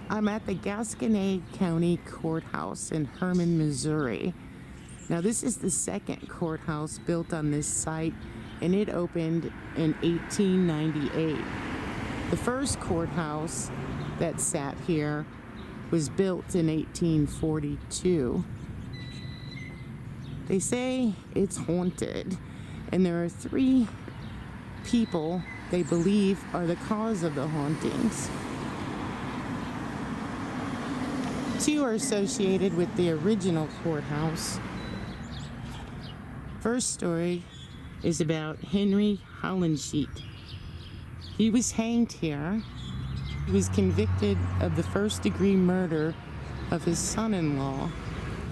I'm at the Gasconade County Courthouse in Hermann, Missouri. Now, this is the second courthouse built on this site, and it opened in 1898. The first courthouse that sat here was built in 1842. They say it's haunted, and there are 3 people they believe are the cause of the hauntings. 2 are associated with the original courthouse. First story is about Henry Hollensheet. He was hanged here. He was convicted of the first-degree murder of his son-in-law.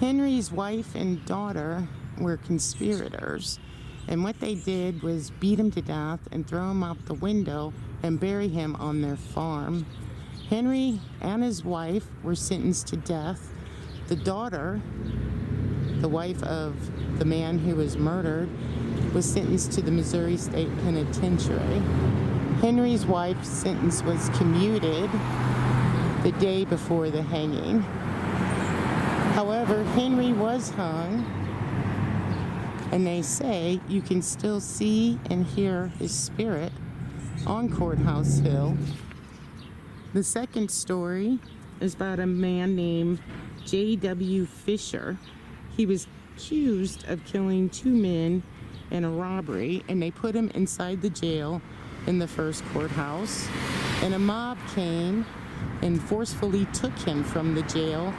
Henry's wife and daughter were conspirators, and what they did was beat him to death and throw him out the window and bury him on their farm. Henry and his wife were sentenced to death. The daughter, the wife of the man who was murdered, was sentenced to the Missouri State Penitentiary. Henry's wife's sentence was commuted the day before the hanging. However, Henry was hung, and they say you can still see and hear his spirit on Courthouse Hill. The second story is about a man named J.W. Fisher. He was accused of killing 2 men in a robbery, and they put him inside the jail in the first courthouse. And a mob came and forcefully took him from the jail,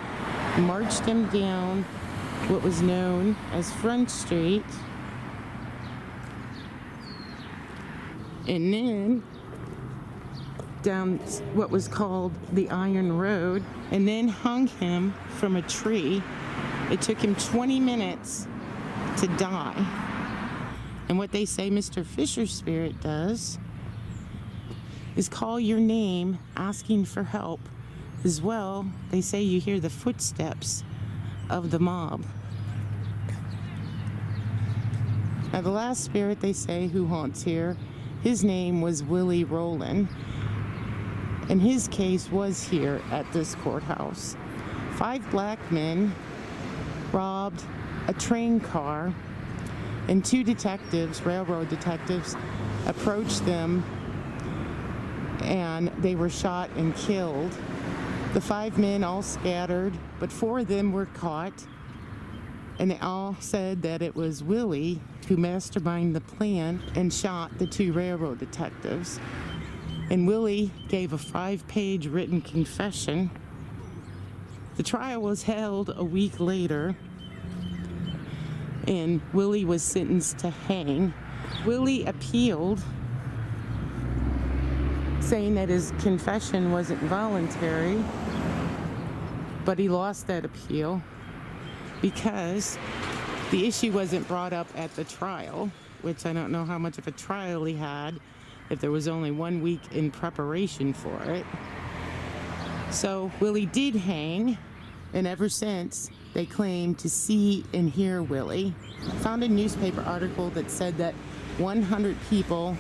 marched him down what was known as Front Street, and then down what was called the Iron Road, and then hung him from a tree. It took him 20 minutes to die. And what they say Mr. Fisher's spirit does is call your name, asking for help. As well, they say you hear the footsteps of the mob. Now, the last spirit they say who haunts here, his name was Willie Rowland, and his case was here at this courthouse. 5 black men robbed a train car, and 2 detectives, railroad detectives, approached them, and they were shot and killed. The 5 men all scattered, but 4 of them were caught, and they all said that it was Willie who masterminded the plan and shot the 2 railroad detectives. And Willie gave a 5-page written confession. The trial was held a week later, and Willie was sentenced to hang. Willie appealed, saying that his confession wasn't voluntary, but he lost that appeal because the issue wasn't brought up at the trial, which I don't know how much of a trial he had if there was only 1 week in preparation for it. So Willie did hang, and ever since they claim to see and hear Willie. I found a newspaper article that said that 100 people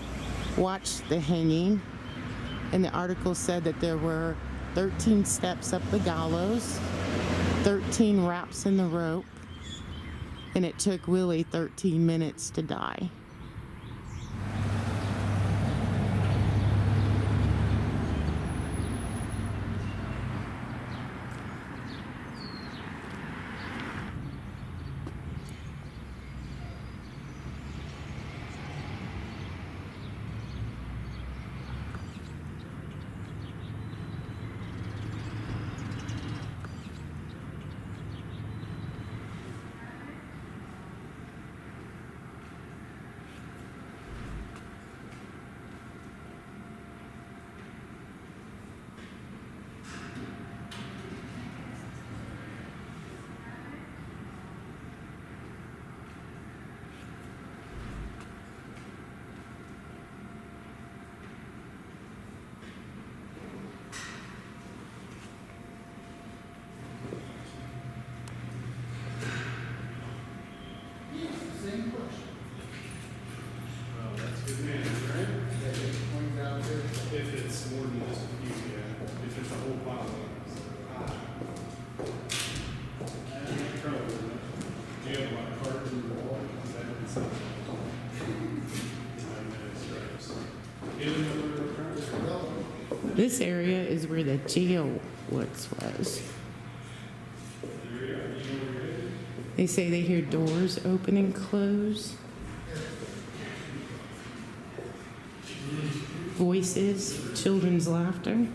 watched the hanging, and the article said that there were 13 steps up the gallows, 13 wraps in the rope, and it took Willie 13 minutes to die. This area is where the jail once was. They say they hear doors open and close. Voices, children's laughter.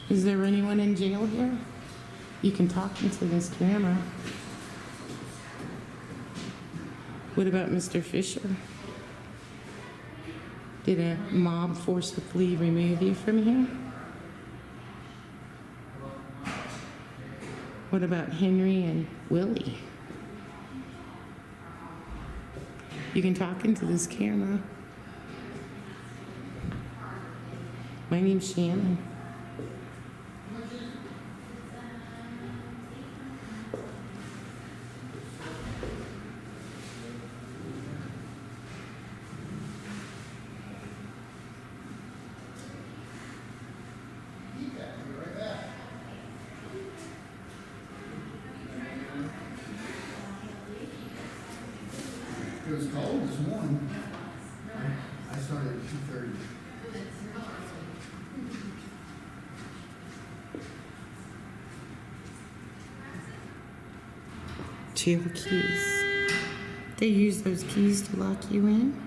Is there anyone in jail here? You can talk into this camera. What about Mr. Fisher? Did a mob forcibly remove you from here? What about Henry and Willie? You can talk into this camera. My name's Shannon. It was cold this morning. I started at 2:30. Jail keys. They use those keys to lock you in?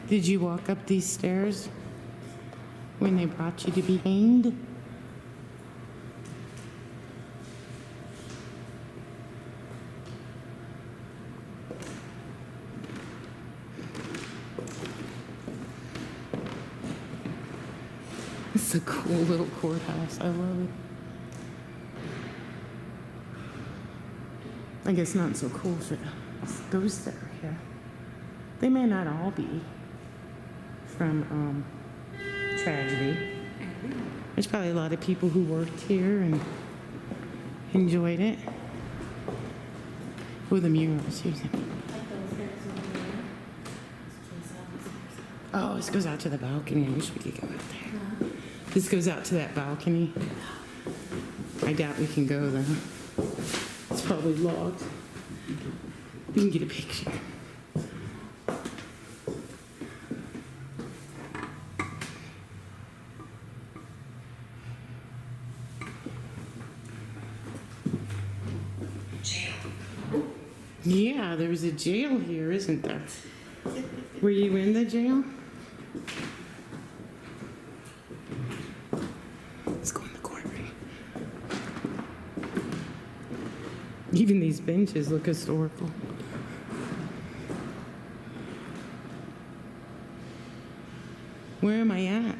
Did you walk up these stairs when they brought you to be hanged? It's a cool little courthouse. I love it. I guess not so cool for the ghosts that are here. They may not all be from tragedy. There's probably a lot of people who worked here and enjoyed it. Oh, the murals. Here's them. Oh, this goes out to the balcony. I wish we could go out there. This goes out to that balcony. I doubt we can go though. It's probably locked. You can get a picture. Yeah, there's a jail here, isn't there? Were you in the jail? Let's go in the courtroom. Even these benches look historical. Where am I at?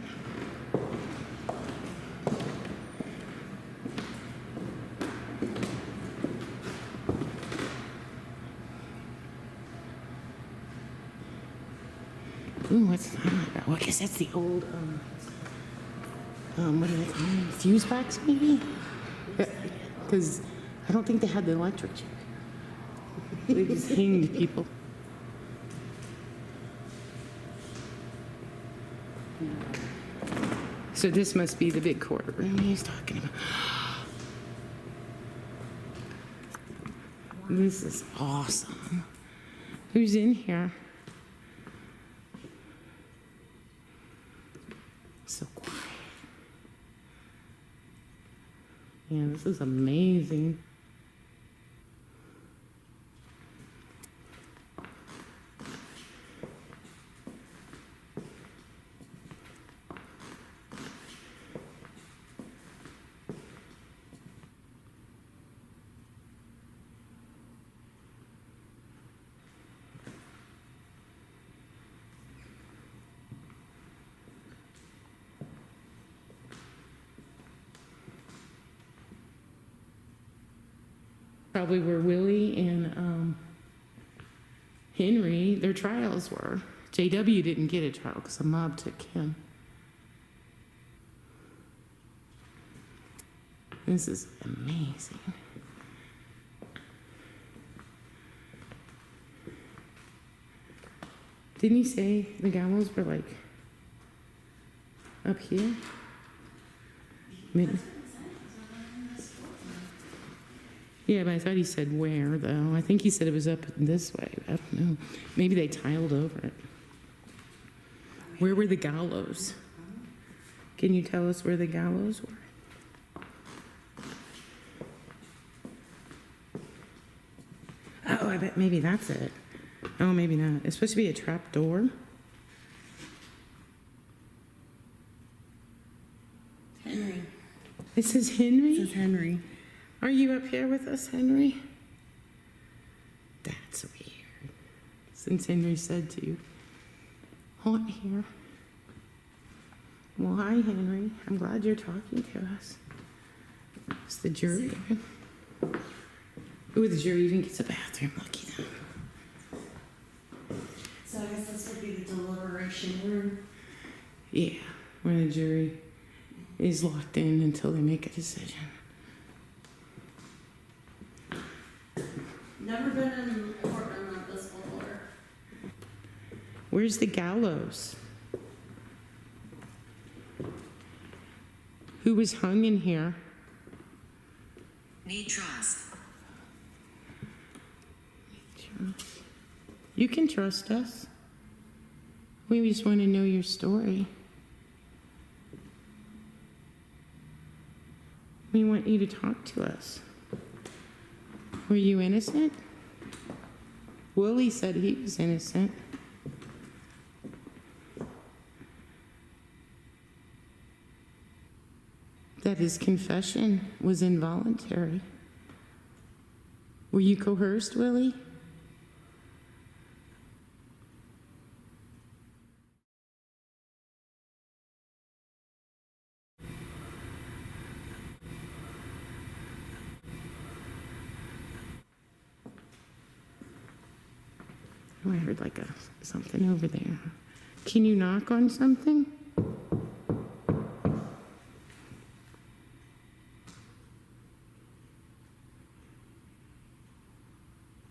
Ooh, what's that? Oh, I guess that's the old, what do they call them? Fuse box, maybe? Because I don't think they had the electric chair. They just hanged people. So this must be the big courtroom he's talking about. This is awesome. Who's in here? So quiet. Yeah, this is amazing. Probably where Willie and Henry, their trials were. JW didn't get a trial because the mob took him. This is amazing. Didn't he say the gallows were like up here? Maybe. Yeah, but I thought he said where, though. I think he said it was up this way. I don't know. Maybe they tiled over it. Where were the gallows? Can you tell us where the gallows were? Oh, I bet maybe that's it. Oh, maybe not. It's supposed to be a trap door. Henry. It says Henry? This is Henry. Are you up here with us, Henry? That's weird. Since Henry said to haunt here. Well, hi, Henry. I'm glad you're talking to us. It's the jury. Ooh, the jury even gets a bathroom. Lucky them. So I guess this would be the deliberation room. Yeah, where the jury is locked in until they make a decision. Never been in a courtroom like this before. Where's the gallows? Who was hung in here? Need trust. You can trust us. We just want to know your story. We want you to talk to us. Were you innocent? Willie said he was innocent. That his confession was involuntary. Were you coerced, Willie? Oh, I heard like something over there. Can you knock on something?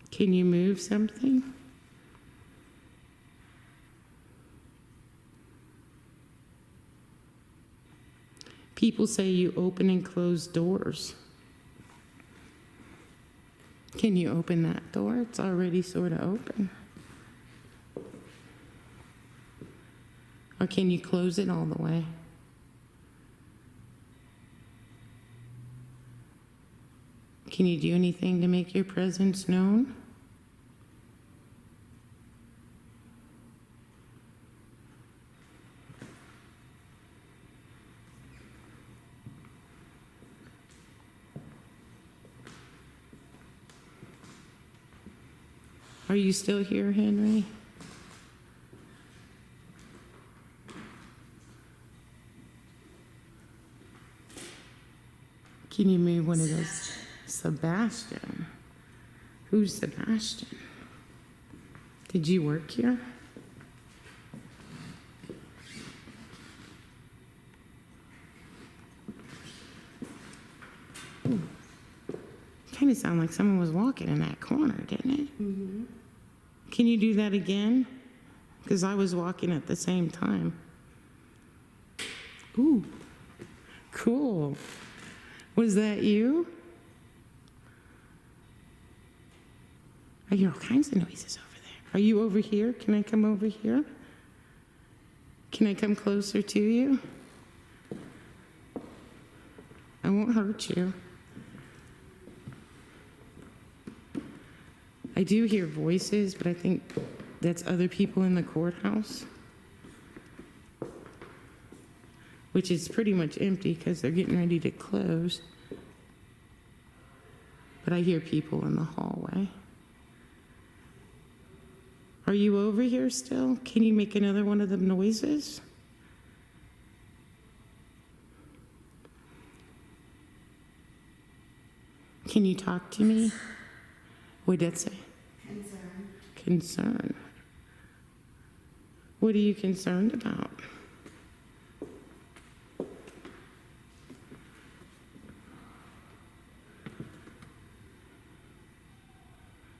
Can you move something? People say you open and close doors. Can you open that door? It's already sort of open. Or can you close it all the way? Can you do anything to make your presence known? Are you still here, Henry? Can you move one of those? Sebastian. Who's Sebastian? Did you work here? Kind of sounded like someone was walking in that corner, didn't it? Mm-hmm. Can you do that again? Because I was walking at the same time. Ooh, cool. Was that you? I hear all kinds of noises over there. Are you over here? Can I come over here? Can I come closer to you? I won't hurt you. I do hear voices, but I think that's other people in the courthouse, which is pretty much empty because they're getting ready to close. But I hear people in the hallway. Are you over here still? Can you make another one of them noises? Can you talk to me? What'd that say? Concern. Concern. What are you concerned about?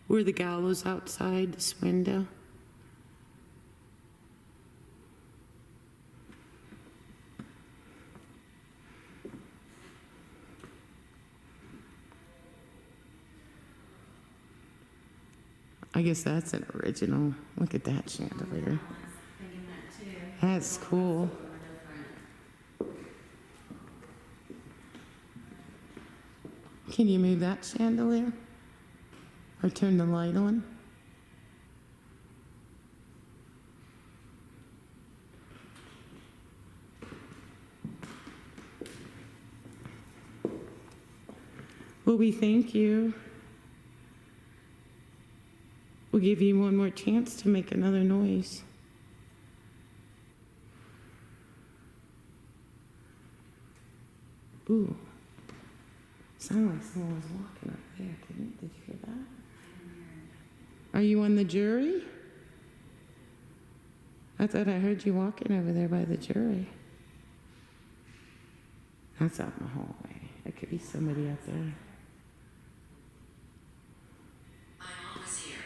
Were the gallows outside this window? I guess that's an original. Look at that chandelier. Thinking that too. That's cool. Can you move that chandelier? Or turn the light on? Well, we thank you. We'll give you one more chance to make another noise. Ooh. Sounded like someone was walking up there, didn't it? Did you hear that? Are you on the jury? I thought I heard you walking over there by the jury. That's out in the hallway. It could be somebody out there. I'm always here.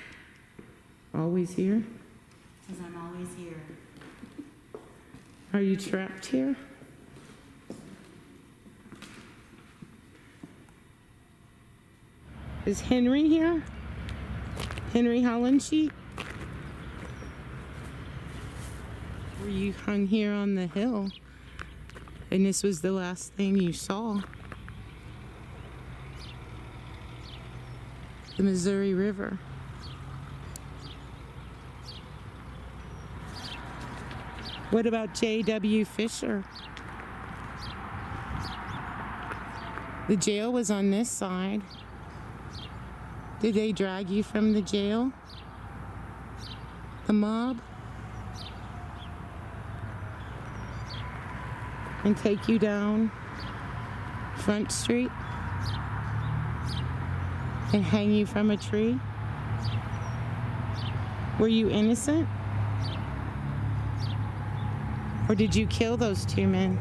Always here? Because I'm always here. Are you trapped here? Is Henry here? Henry Hollensheet? Were you hung here on the hill? And this was the last thing you saw? The Missouri River. What about J.W. Fisher? The jail was on this side. Did they drag you from the jail? The mob? And take you down Front Street? And hang you from a tree? Were you innocent? Or did you kill those two men?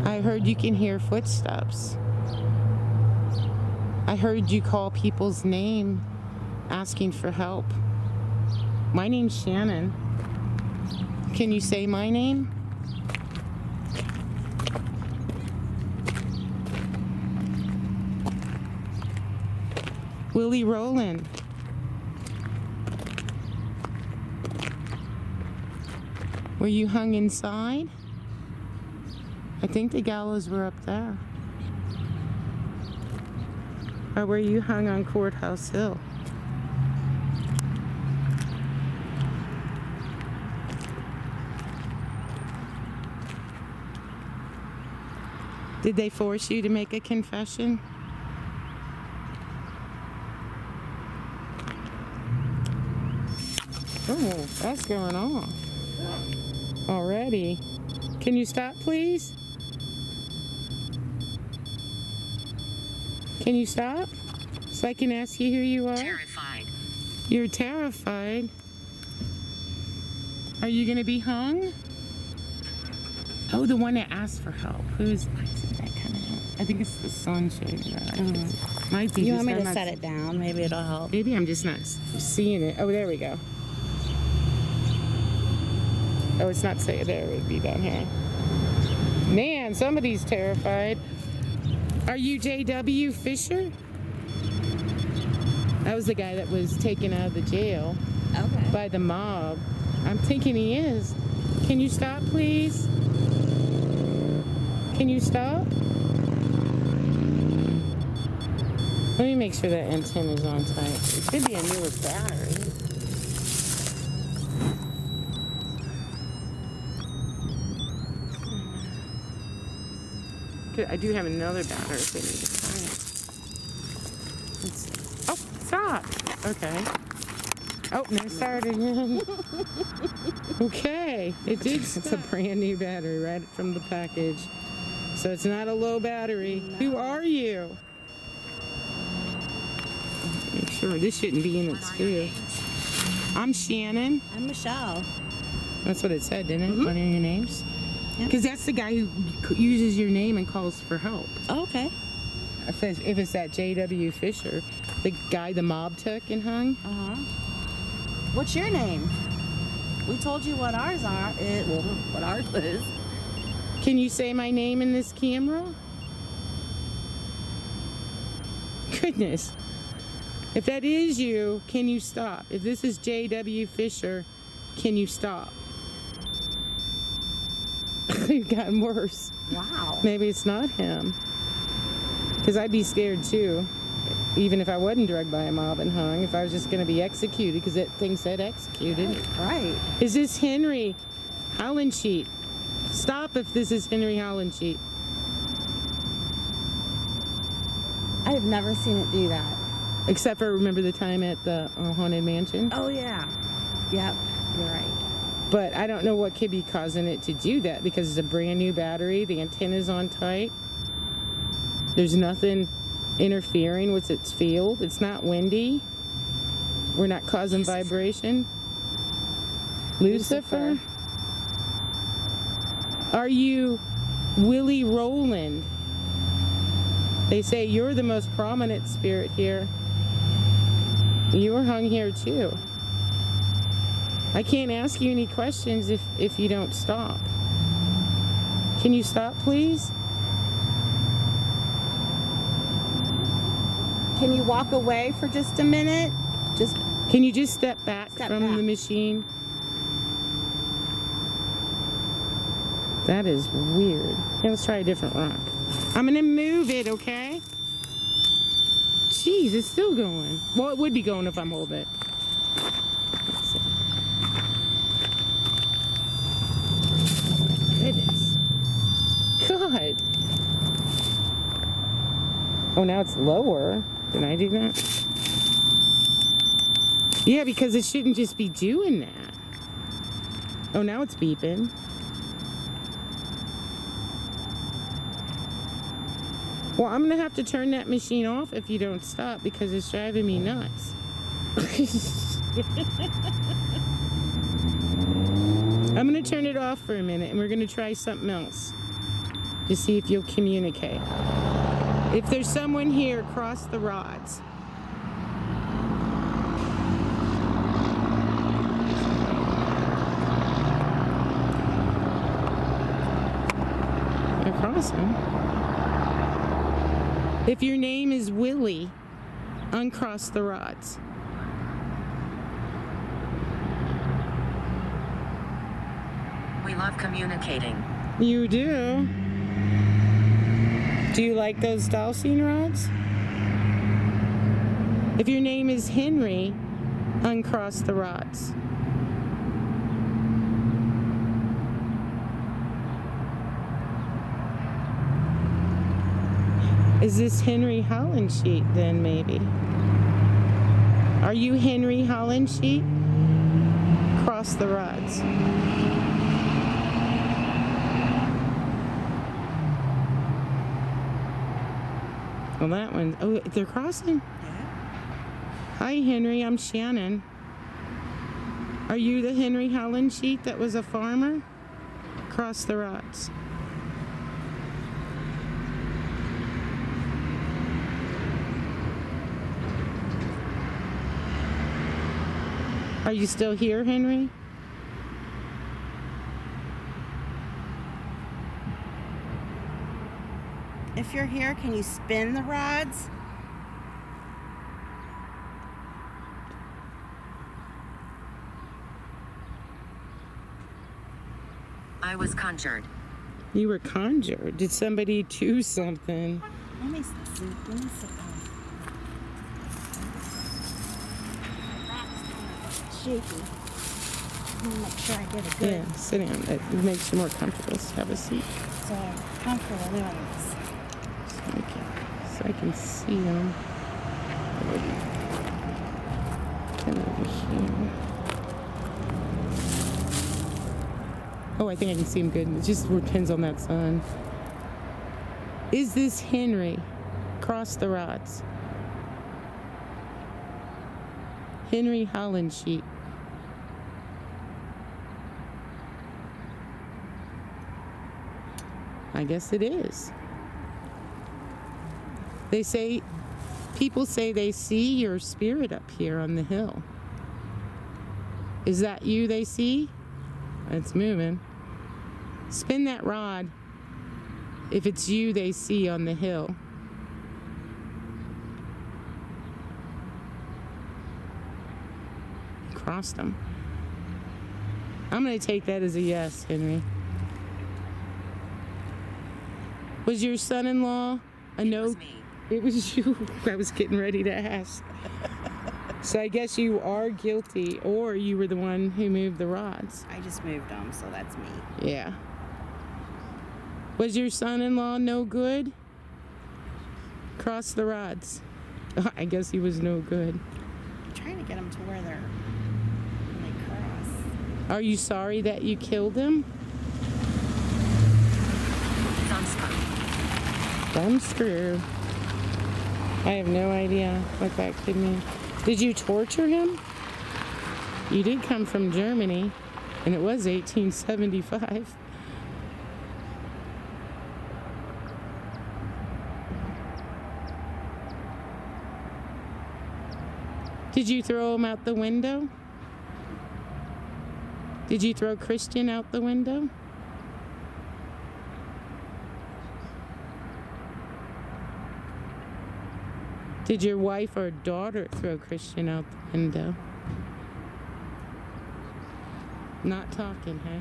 I heard you can hear footsteps. I heard you call people's name, asking for help. My name's Shannon. Can you say my name? Willie Rowland. Were you hung inside? I think the gallows were up there. Or were you hung on Courthouse Hill? Did they force you to make a confession? Oh, that's going off already. Can you stop, please? Can you stop? So I can ask you who you are? Terrified. You're terrified? Are you gonna be hung? Oh, the one that asked for help. Who's, why isn't that coming out? I think it's the sunshade. Might be. You just want me I'm to not- set it down? Maybe it'll help. Maybe I'm just not seeing it. Oh, there we go. Oh, it's not saying there. It would be down here. Man, somebody's terrified. Are you J.W. Fisher? That was the guy that was taken out of the jail Okay. by the mob. I'm thinking he is. Can you stop, please? Can you stop? Let me make sure that antenna's on tight. It should be a newer battery. I do have another battery if we need to find it. Let's see. Oh, stop! Okay. Oh, no, it started again. Okay, it did. It's a brand new battery right from the package. So it's not a low battery. No. Who are you? Make sure this shouldn't be in its food. I'm Shannon. I'm Michelle. That's what it said, didn't it? One of your names? Yep. Because that's the guy who uses your name and calls for help. Oh, okay. If it's that J.W. Fisher, the guy the mob took and hung. Uh-huh. What's your name? We told you what ours are. What ours is. Can you say my name in this camera? Goodness. If that is you, can you stop? If this is J.W. Fisher, can you stop? You've gotten worse. Wow. Maybe it's not him. Because I'd be scared too. Even if I wasn't drugged by a mob and hung, if I was just going to be executed, because that thing said executed. Right. Is this Henry Hollensheet? Stop if this is Henry Hollensheet. I have never seen it do that. Except for remember the time at the Haunted Mansion? Oh, yeah. Yep. You're right. But I don't know what could be causing it to do that because it's a brand new battery. The antenna's on tight. There's nothing interfering with its field. It's not windy. We're not causing vibration. Lucifer? Are you Willie Rowland? They say you're the most prominent spirit here. You were hung here too. I can't ask you any questions if you don't stop. Can you stop, please? Can you walk away for just a minute? Can you just step back Step from back. the machine? That is weird. Okay, let's try a different rock. I'm gonna move it, okay? Jeez, it's still going. Well, it would be going if I'm holding it. Let's see. Goodness. God. Oh, now it's lower. Did I do that? Yeah, because it shouldn't just be doing that. Oh, now it's beeping. Well, I'm going to have to turn that machine off if you don't stop because it's driving me nuts. I'm going to turn it off for a minute and we're going to try something else to see if you'll communicate. If there's someone here, cross the rods. They're crossing. If your name is Willie, uncross the rods. We love communicating. You do? Do you like those dowsing rods? If your name is Henry, uncross the rods. Is this Henry Hollensheet then, maybe? Are you Henry Hollensheet? Cross the rods. Well, that one, oh, they're crossing? Yeah. Hi, Henry, I'm Shannon. Are you the Henry Hollensheet that was a farmer? Cross the rods. Are you still here, Henry? If you're here, can you spin the rods? I was conjured. You were conjured. Did somebody do something? Let me see. Let me see. My back's kind of shaky. Let me make sure I get a good, Yeah, sit down. It makes you more comfortable. Just have a seat so comfortable doing this. so I can see them. Come over here. Oh, I think I can see them good. It just depends on that sun. Is this Henry? Cross the rods. Henry Hollensheet. I guess it is. They say, people say they see your spirit up here on the hill. Is that you they see? It's moving. Spin that rod if it's you they see on the hill. Crossed them. I'm going to take that as a yes, Henry. Was your son-in-law a no? It was me. It was you. I was getting ready to ask. So I guess you are guilty, or you were the one who moved the rods. I just moved them, so that's me. Yeah. Was your son-in-law no good? Cross the rods. I guess he was no good. I'm trying to get them to where they're when they cross. Are you sorry that you killed him? Thumbscrew. I have no idea what that could mean. Did you torture him? You did come from Germany, and it was 1875. Did you throw him out the window? Did you throw Christian out the window? Did your wife or daughter throw Christian out the window? Not talking, huh?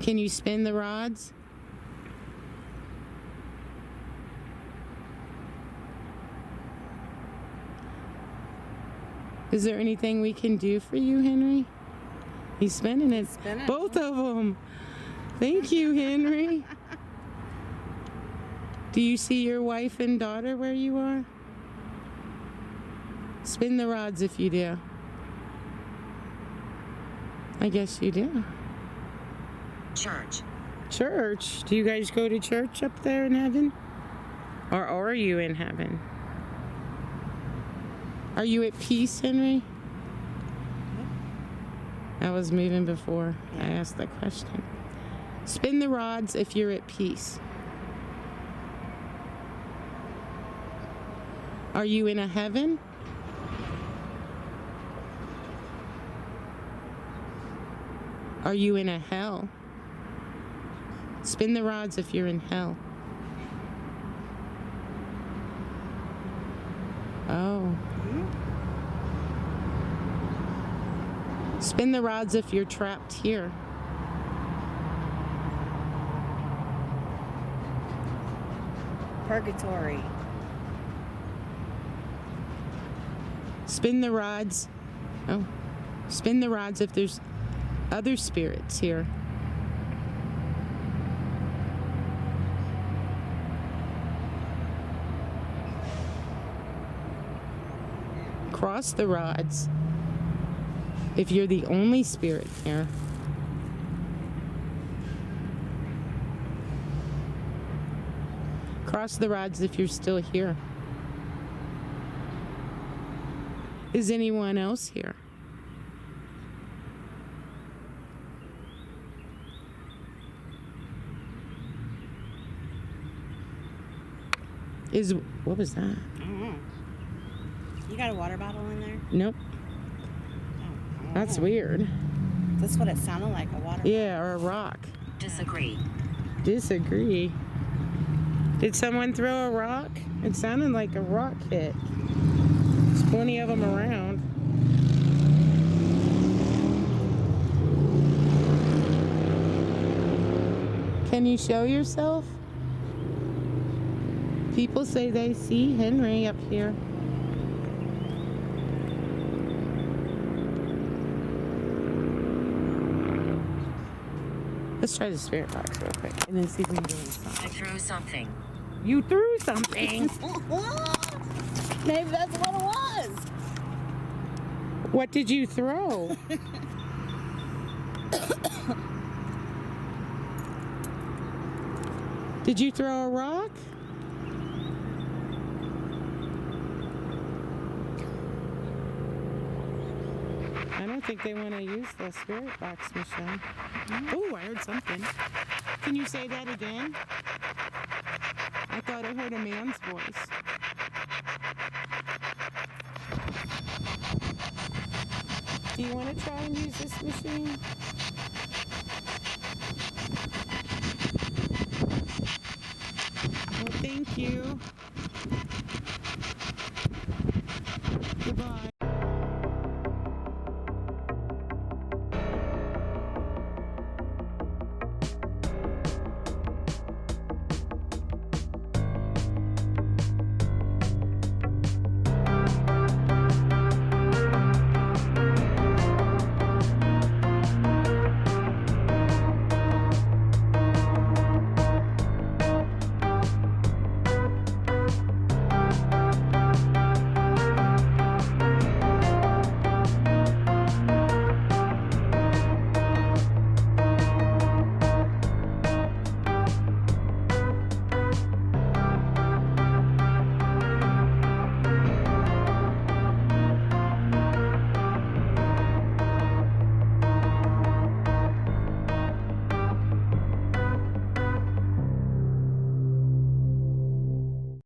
Can you spin the rods? Is there anything we can do for you, Henry? He's spinning it. Spinning. Both of them. Thank you, Henry. Do you see your wife and daughter where you are? Spin the rods if you do. I guess you do. Church. Church? Do you guys go to church up there in heaven? Or are you in heaven? Are you at peace, Henry? I was moving before I asked that question. Spin the rods if you're at peace. Are you in a heaven? Are you in a hell? Spin the rods if you're in hell. Oh. Spin the rods if you're trapped here. Purgatory. Spin the rods. Oh. Spin the rods if there's other spirits here. Cross the rods if you're the only spirit here. Cross the rods if you're still here. Is anyone else here? What was that? I don't know. You got a water bottle in there? Nope. Oh. That's weird. That's what it sounded like, a water Yeah, or a rock. Disagree. Disagree. Did someone throw a rock? It sounded like a rock hit. There's plenty of them around. Can you show yourself? People say they see Henry up here. Let's try the spirit box real quick and then see if we can do something. I threw something. You threw something. Maybe that's what it was. What did you throw? Did you throw a rock? I don't think they want to use the spirit box, Michelle. Oh, I heard something. Can you say that again? I thought I heard a man's voice. Do you want to try and use this machine?